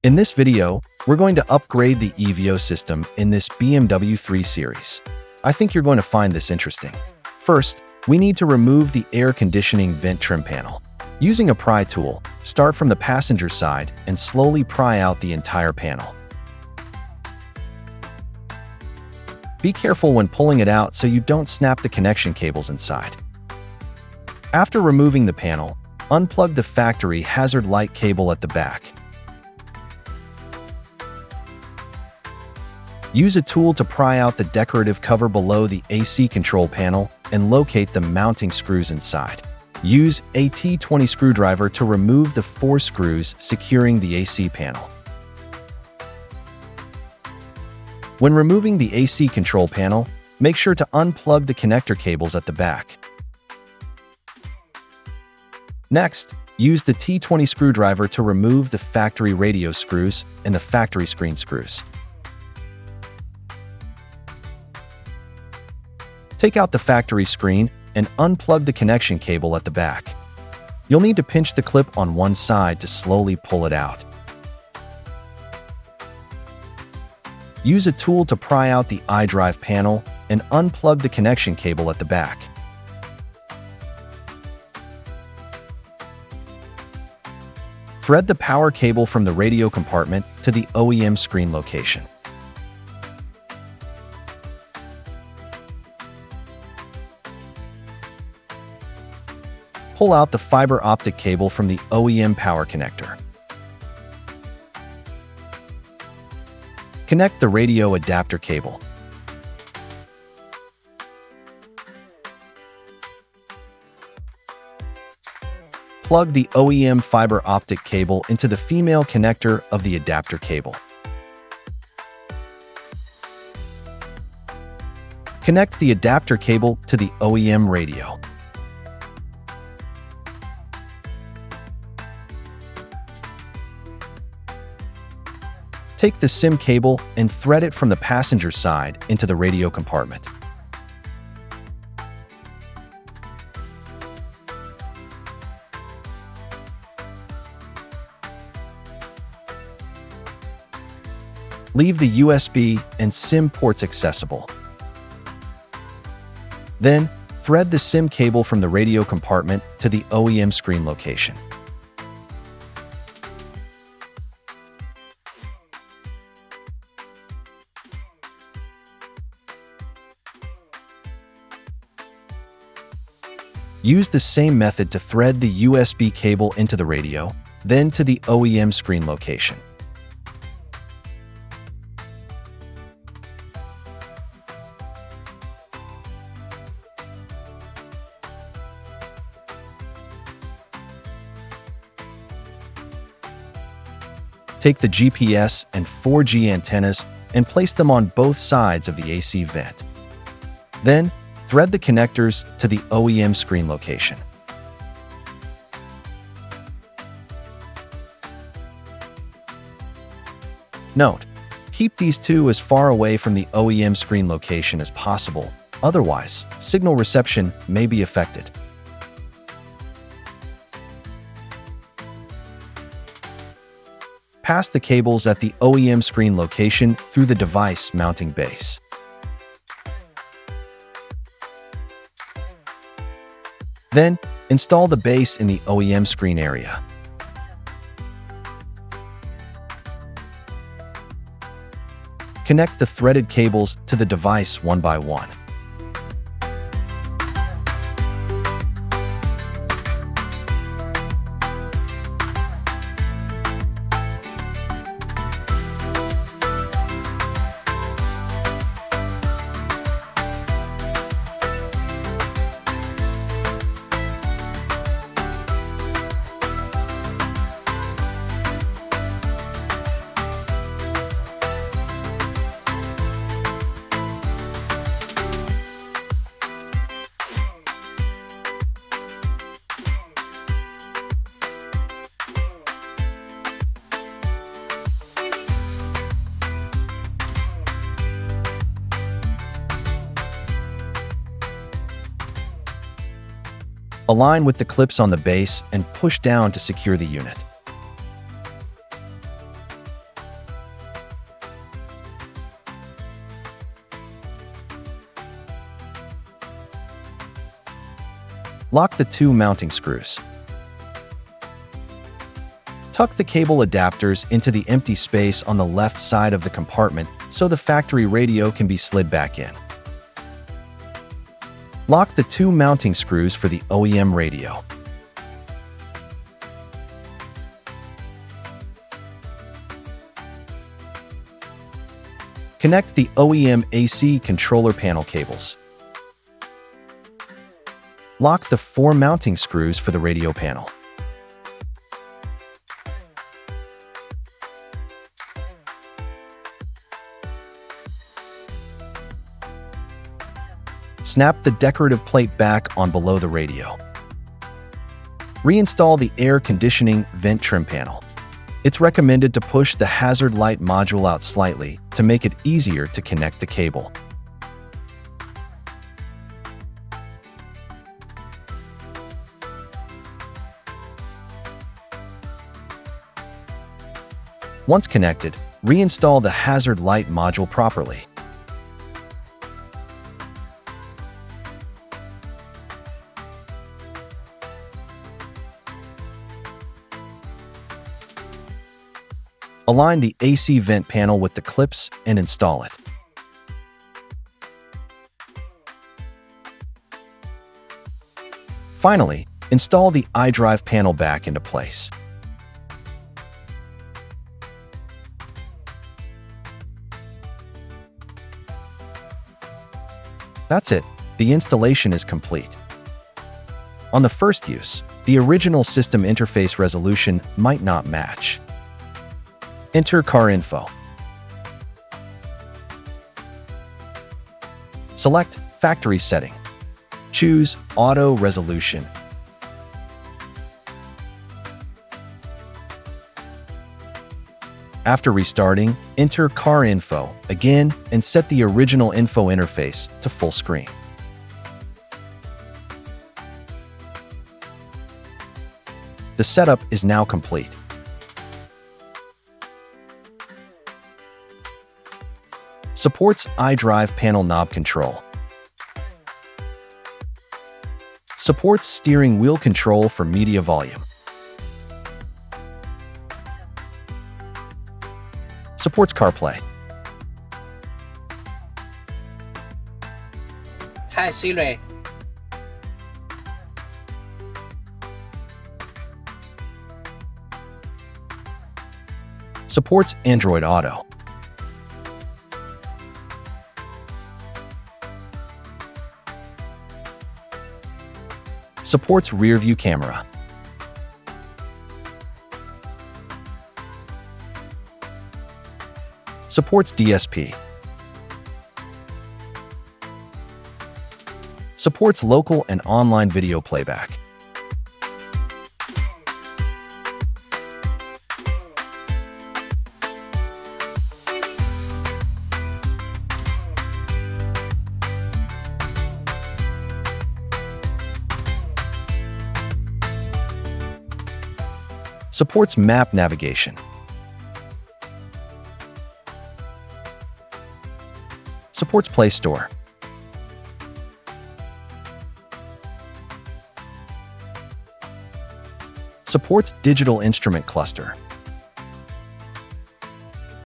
In this video, we're going to upgrade the EVO system in this BMW 3 Series. I think you're going to find this interesting. First, we need to remove the air conditioning vent trim panel. Using a pry tool, start from the passenger side and slowly pry out the entire panel. Be careful when pulling it out so you don't snap the connection cables inside. After removing the panel, unplug the factory hazard light cable at the back. Use a tool to pry out the decorative cover below the AC control panel and locate the mounting screws inside. Use a T20 screwdriver to remove the 4 screws securing the AC panel. When removing the AC control panel, make sure to unplug the connector cables at the back. Next, use the T20 screwdriver to remove the factory radio screws and the factory screen screws. Take out the factory screen and unplug the connection cable at the back. You'll need to pinch the clip on one side to slowly pull it out. Use a tool to pry out the iDrive panel and unplug the connection cable at the back. Thread the power cable from the radio compartment to the OEM screen location. Pull out the fiber optic cable from the OEM power connector. Connect the radio adapter cable. Plug the OEM fiber optic cable into the female connector of the adapter cable. Connect the adapter cable to the OEM radio. Take the SIM cable and thread it from the passenger side into the radio compartment. Leave the USB and SIM ports accessible. Then, thread the SIM cable from the radio compartment to the OEM screen location. Use the same method to thread the USB cable into the radio, then to the OEM screen location. Take the GPS and 4G antennas and place them on both sides of the AC vent. Then, thread the connectors to the OEM screen location. Note: keep these two as far away from the OEM screen location as possible, otherwise, signal reception may be affected. Pass the cables at the OEM screen location through the device mounting base. Then, install the base in the OEM screen area. Connect the threaded cables to the device one by one. Align with the clips on the base and push down to secure the unit. Lock the two mounting screws. Tuck the cable adapters into the empty space on the left side of the compartment so the factory radio can be slid back in. Lock the two mounting screws for the OEM radio. Connect the OEM AC controller panel cables. Lock the four mounting screws for the radio panel. Snap the decorative plate back on below the radio. Reinstall the air conditioning vent trim panel. It's recommended to push the hazard light module out slightly to make it easier to connect the cable. Once connected, reinstall the hazard light module properly. Align the AC vent panel with the clips and install it. Finally, install the iDrive panel back into place. That's it. The installation is complete. On the first use, the original system interface resolution might not match. Enter car info. Select Factory Setting. Choose Auto Resolution. After restarting, enter car info again and set the original info interface to full screen. The setup is now complete. Supports iDrive panel knob control. Supports steering wheel control for media volume. Supports CarPlay. Hi Siri. Supports Android Auto. Supports rear view camera. Supports DSP. Supports local and online video playback. Supports map navigation. Supports Play Store. Supports digital instrument cluster.